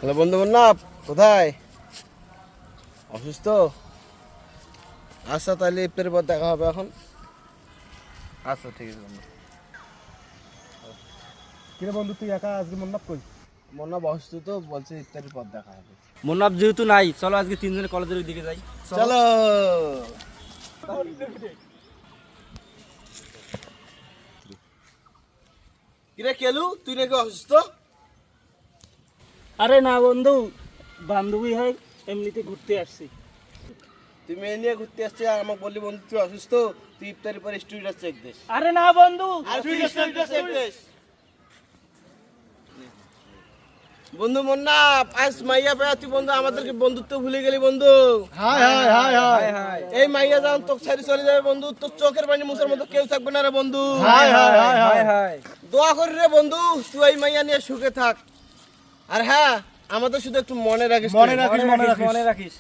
Hello বন্ধু মুন্না, কোথায়? অসুস্থ? আচ্ছা তাহলে ইফতারের পর দেখা হবে এখন। আচ্ছা ঠিক আছে বন্ধু। কিরে বন্ধু, তুই একা আজকে মন্নাপ কই? মুন্না অসুস্থ তো, বলছে ইফতারের পর দেখা হবে। মুন্নাফ যেহেতু নাই, চলো আজকে তিনজনে কলেজের দিকে যাই। চলো। কিরে কেলু, তুই নাকি অসুস্থ? আরে না বন্ধু, বান্ধবী হয় এমনিতে ঘুরতে আসছি। তুই মেয়ে নিয়ে ঘুরতে আসছিস আর আমাকে বললি বন্ধু তুই অসুস্থ, তুই ইফতারের পর স্টুডিও চেক দিস। আরে না বন্ধু, আর তুই স্টুডিও চেক দিস। বন্ধু মুন্না, আজ মাইয়া পেয়া তুই বন্ধু আমাদেরকে বন্ধুত্ব ভুলে গেলি বন্ধু। হাই হাই হাই হাই এই মাইয়া যখন তোকে ছেড়ে চলে যাবে বন্ধু, তোর চোখের পানি মুছার মতো কেউ থাকবে না রে বন্ধু। High high high high. দোয়া করি রে বন্ধু, তুই এই মাইয়া নিয়ে সুখে থাক। আর হ্যাঁ, আমাদের শুধু একটু মনে রাখিস। মনে রাখিস, মনে রাখিস। মনে রাখিস।